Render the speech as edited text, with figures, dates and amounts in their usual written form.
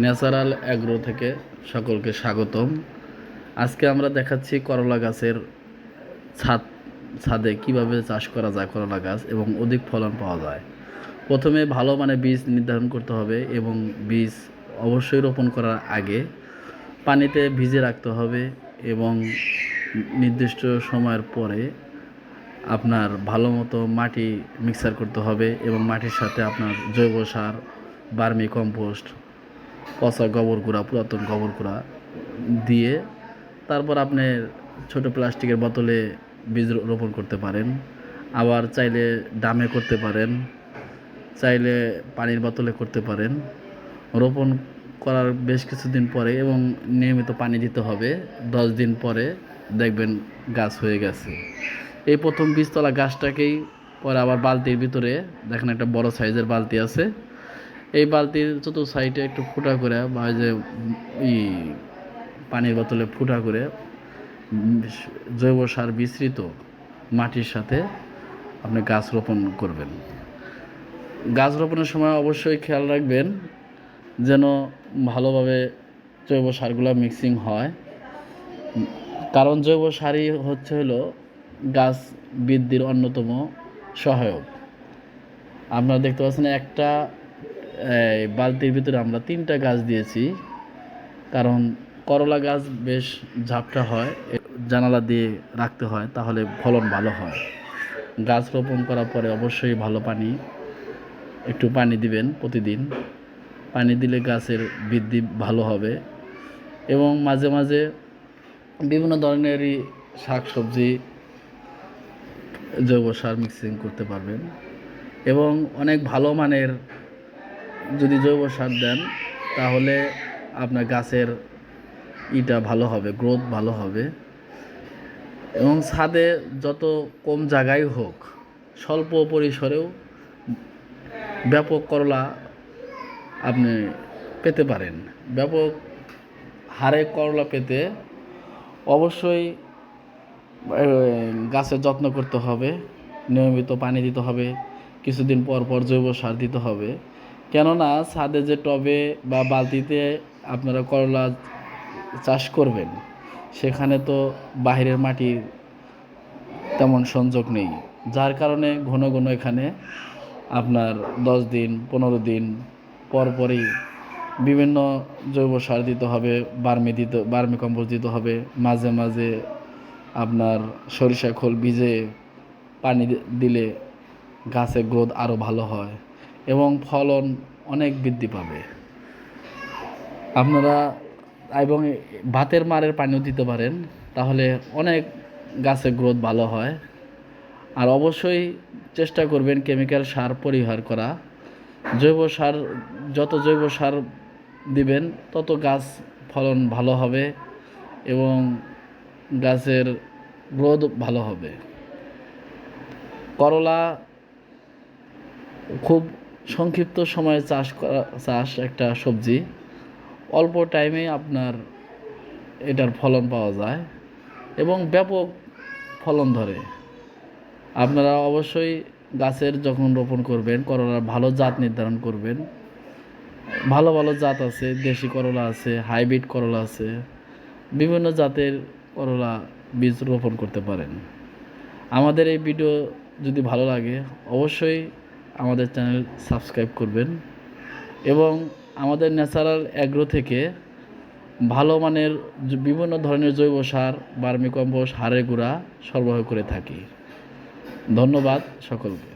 Natural agro থেকে সকলকে স্বাগতম। আজকে আমরা দেখাচ্ছি করলা গাছের ছাদে কিভাবে চাষ করা যায় করলা গাছ এবং অধিক ফলন পাওয়া যায়। প্রথমে ভালো বীজ নির্ধারণ করতে হবে এবং বীজ অবশ্যই রোপণ করার আগে পানিতে ভিজে রাখতে হবে এবং নির্দিষ্ট সময়ের পরে আপনার ভালো মতো মাটি মিক্সার করতে হবে এবং মাটির সাথে আপনার জৈব সার, ভার্মি কম্পোস্ট, পচা গোবর গুঁড়া, পুরাতন গোবর গুঁড়া দিয়ে তারপর আপনি ছোটো প্লাস্টিকের বোতলে বীজ রোপণ করতে পারেন। আবার চাইলে ড্রামে করতে পারেন, চাইলে পানির বোতলে করতে পারেন। রোপণ করার বেশ কিছুদিন পরে এবং নিয়মিত পানি দিতে হবে। 10 দিন পরে দেখবেন গাছ হয়ে গেছে। এই প্রথম বীজতলা গাছটাকেই পরে আবার বালতির ভিতরে দেখেন একটা বড় সাইজের বালতি আছে, এই বালতির চতুর্থ সাইডে একটু ফুটা করে বা যে পানির বোতলে ফুটা করে জৈব সার মিশ্রিত মাটির সাথে আপনি গাছ রোপণ করবেন। গাছ রোপণের সময় অবশ্যই খেয়াল রাখবেন যেন ভালোভাবে জৈব সারগুলো মিক্সিং হয়, কারণ জৈব সারই হলো গাছ বৃদ্ধির অন্যতম সহায়ক। আপনারা দেখতে পাচ্ছেন একটা বালতির ভিতরে আমরা 3টা গাছ দিয়েছি, কারণ করলা গাছ বেশ ঝাপটা হয়, জানালা দিয়ে রাখতে হয়, তাহলে ফলন ভালো হয়। গাছ রোপণ করার পরে অবশ্যই ভালো একটু পানি দিবেন প্রতিদিন। পানি দিলে গাছের বৃদ্ধি ভালো হবে এবং মাঝে মাঝে বিভিন্ন ধরনেরই শাকসবজি জৈব সার মিক্সিং করতে পারবেন এবং অনেক ভালো মানের যদি জৈব সার দেন তাহলে আপনার গাছের ভালো হবে, গ্রোথ ভালো হবে। এবং ছাদে যত কম জায়গায় হোক, স্বল্প পরিসরেও ব্যাপক করলা আপনি পেতে পারেন। ব্যাপক হারে করলা পেতে অবশ্যই গাছের যত্ন করতে হবে, নিয়মিত পানি দিতে হবে, কিছুদিন পর পর জৈব সার দিতে হবে। কেননা ছাদে যে টবে বা বালতিতে আপনারা করলা চাষ করবেন সেখানে তো বাইরের মাটির তেমন সংযোগ নেই, যার কারণে ঘন ঘন এখানে আপনার 10 দিন 15 দিন পরপরই বিভিন্ন জৈব সার দিতে হবে, ভার্মি কম্পোস্ট দিতে হবে। মাঝে মাঝে আপনার সরিষা খোল ভিজে পানি দিলে গাছের গ্রোথ আরও ভালো হয় এবং ফলন অনেক বৃদ্ধি পাবে। আপনারা এবং ভাতের মারের পানিও দিতে পারেন, তাহলে অনেক গাছের গ্রোথ ভালো হয়। আর অবশ্যই চেষ্টা করবেন কেমিক্যাল সার পরিহার করা। যত জৈব সার দিবেন তত গাছ ফলন ভালো হবে এবং গাছের গ্রোথ ভালো হবে। করলা খুব সংক্ষিপ্ত সময়ে চাষ একটা সবজি, অল্প টাইমে আপনার এটার ফলন পাওয়া যায় এবং ব্যাপক ফলন ধরে। আপনারা অবশ্যই গাছের যখন রোপণ করবেন করলার ভালো জাত নির্ধারণ করবেন। ভালো ভালো জাত আছে, দেশি করলা আছে, হাইব্রিড করলা আছে, বিভিন্ন জাতের করলা বীজ রোপণ করতে পারেন। আমাদের এই ভিডিও যদি ভালো লাগে অবশ্যই আমাদের চ্যানেল সাবস্ক্রাইব করবেন এবং আমাদের ন্যাচারাল অ্যাগ্রো থেকে ভালো মানের বিভিন্ন ধরনের জৈব সার, ভার্মি কম্পোস্ট, হাড়ের গুঁড়া সরবরাহ করে থাকি। ধন্যবাদ সকলকে।